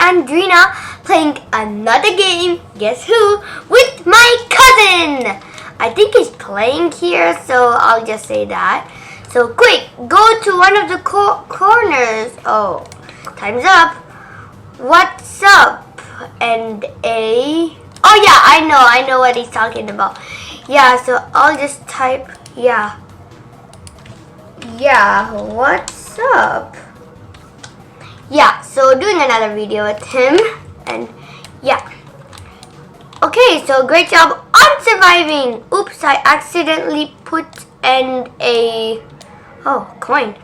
Andrina playing another game, guess who, with my cousin. I think he's playing here, so I'll just say that. So quick, go to one of the corners. Oh, time's up. What's up? And oh yeah, I know what he's talking about. Yeah, so I'll just type, yeah, what's up? Yeah, so doing another video with him, and yeah. Okay, so great job on surviving. Oops, I accidentally put in a, oh, coin.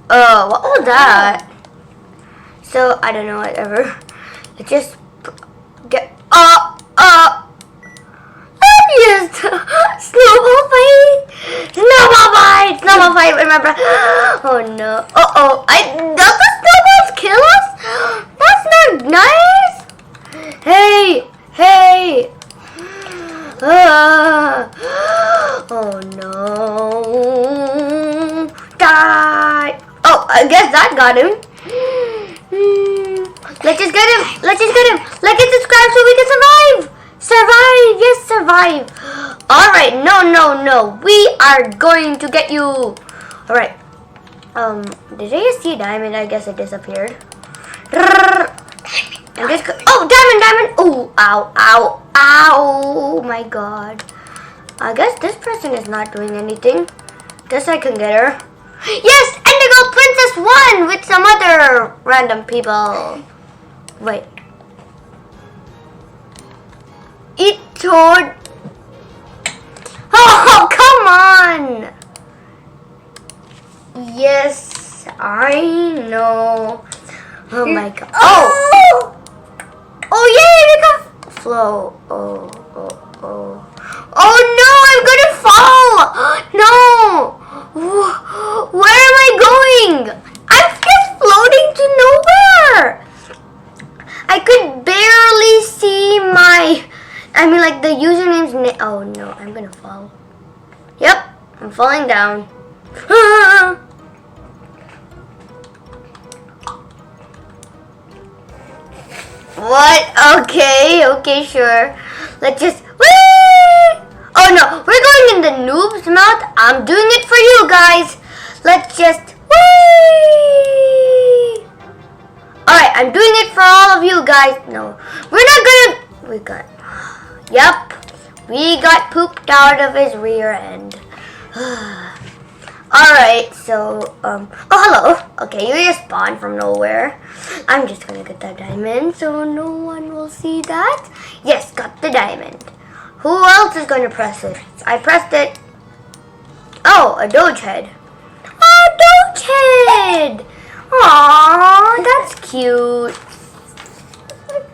What was that? So, I don't know, whatever. Let's just get, yes, snowball fight, remember? Oh no, does the snowballs kill us? That's not nice. Hey, oh no, die. Oh, I guess that got him. Let's just get him. Let's get subscribed so we can survive. Yes, survive. Alright, no. We are going to get you. Alright. Did I just see a diamond? I guess it disappeared. Diamond. Oh, ow. My god. I guess this person is not doing anything. Guess I can get her. Yes, Indigo Princess won with some other random people. Wait. It told. Oh, come on. Yes, I know. Oh my god. Oh yay, we got flow. Oh no, I'm gonna fall. No. Where am I going? I'm just floating to nowhere. I could barely see the username's name. Oh no, I'm gonna fall. Yep, I'm falling down. What? Okay, sure. Let's just. Whee! Oh no, we're going in the noob's mouth. I'm doing it for you guys. Let's just. Whee! Alright, I'm doing it for all of you guys. No, we're not gonna. Yep, we got pooped out of his rear end. Alright, so, oh, hello. Okay, you just spawned from nowhere. I'm just gonna get that diamond so no one will see that. Yes, got the diamond. Who else is gonna press it? I pressed it. Oh, a Doge head. Oh, Doge head! Aww, that's cute.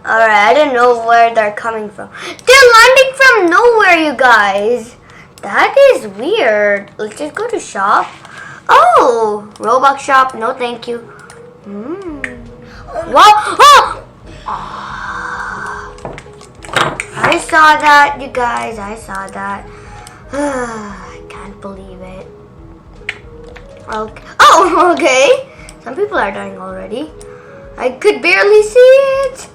Alright, I don't know where they're coming from. They're landing from nowhere, you guys. That is weird. Let's just go to shop. Oh, Robux shop. No, thank you. Wow. Oh! I saw that, you guys. I saw that. I can't believe it. Okay. Oh, okay. Some people are dying already. I could barely see it.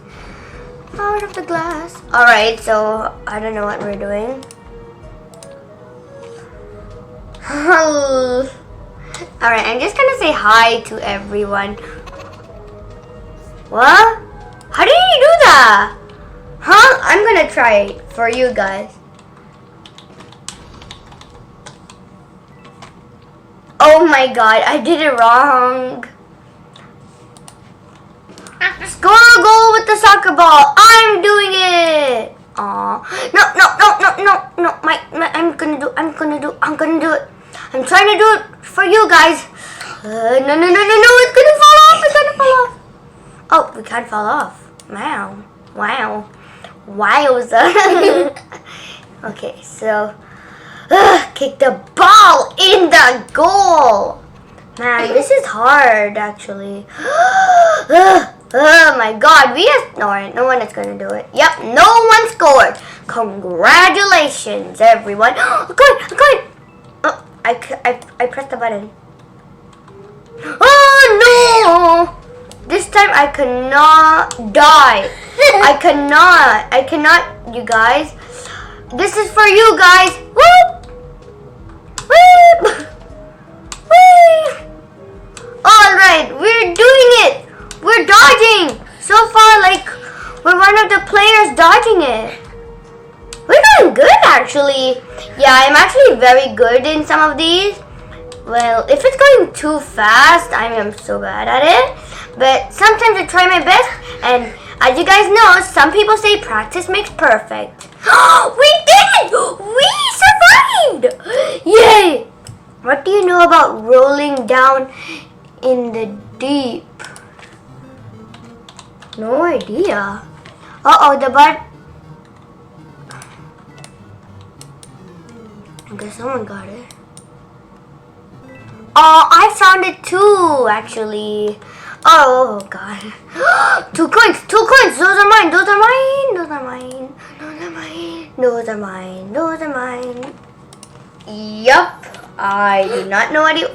Out of the glass. Alright, so I don't know what we're doing. Alright, I'm just gonna say hi to everyone. What? How did you do that? Huh? I'm gonna try it for you guys. Oh my god, I did it wrong. Score a goal with the soccer ball. I'm doing it. Aw. No. I'm gonna do it. I'm trying to do it for you guys. No. It's gonna fall off. Oh, we can't fall off. Wow. Wowza. Okay, so kick the ball in the goal. Man, this is hard actually. Oh my god, no one is gonna do it. Yep, no one scored. Congratulations, everyone. Good. Oh, I pressed the button. Oh no! This time I cannot die. I cannot, you guys. This is for you guys. Whoop! Whoop! Whee! Alright, we're doing it. We're dodging. So far, like, we're one of the players dodging it. We're doing good, actually. Yeah, I'm actually very good in some of these. Well, if it's going too fast, I am so bad at it. But sometimes I try my best. And as you guys know, some people say practice makes perfect. We did it! We survived! Yay! What do you know about rolling down in the deep? No idea. Uh-oh, the bird. I guess someone got it. Oh, I found it too, actually. Oh, God. 2 coins, 2 coins. Those are mine, those are mine, those are mine. Those are mine, those are mine, those are mine. Yup. I do not know what you...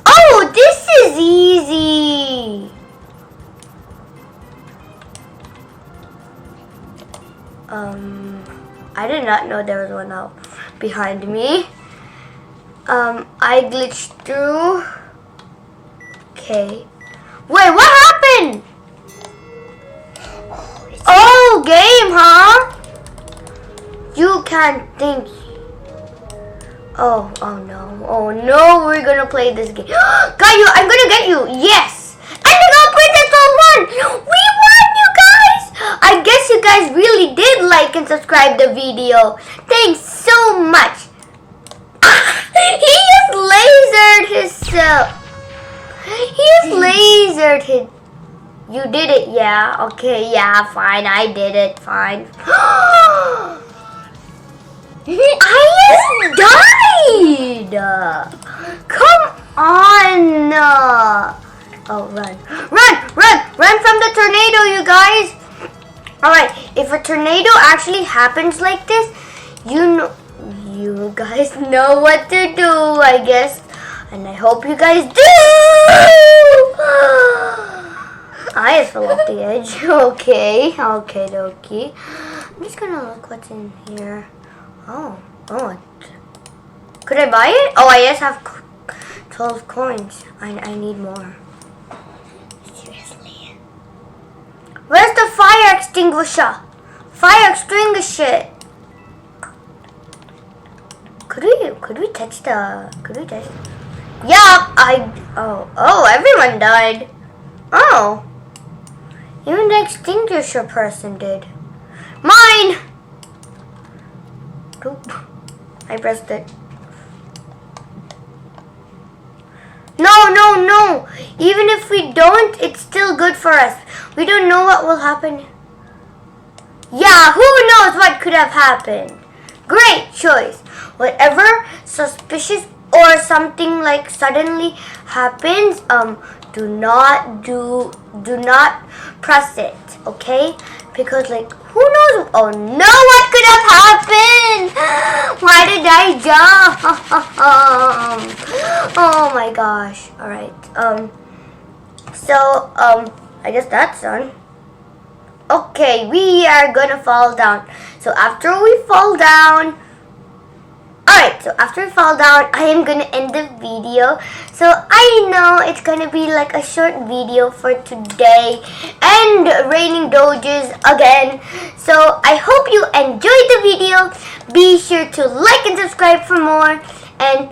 Oh, this is easy. I did not know there was one out behind me. I glitched through. Okay. Wait, what happened? Oh, game, huh? You can't think. Oh no. Oh no, we're gonna play this game. Got you, I'm gonna get you. Yes. And the Girl Princess won. We won, you guys. I guess you guys really did like and subscribe the video. Thanks so much. He just lasered himself. He just lasered his... You did it, yeah. Okay, yeah, fine. I did it, fine. I just died. Come on. Oh, run. Run from the tornado, you guys. Alright, if a tornado actually happens like this, you guys know what to do, I guess. And I hope you guys do. I just fell off the edge. Okay, dokie. I'm just gonna look what's in here. Oh. Could I buy it? Oh, I just have 12 coins. I need more. Seriously. Where's the fire extinguisher? Fire extinguisher. Could we touch the... Yeah, Oh, everyone died. Oh. Even the extinguisher person did. Mine! Oop. I pressed it. No. Even if we don't, it's still good for us. We don't know what will happen. Yeah, who knows what could have happened? Great choice. Whatever suspicious or something like suddenly happens, do not press it, okay? Because like, who knows? Oh no, what could have happened? Why did I jump? Oh my gosh. Alright, so, I guess that's done. Okay, we are gonna fall down. So after we fall down, I am gonna end the video. So I know it's gonna be like a short video for today and raining doges again. So I hope you enjoyed the video. Be sure to like and subscribe for more, and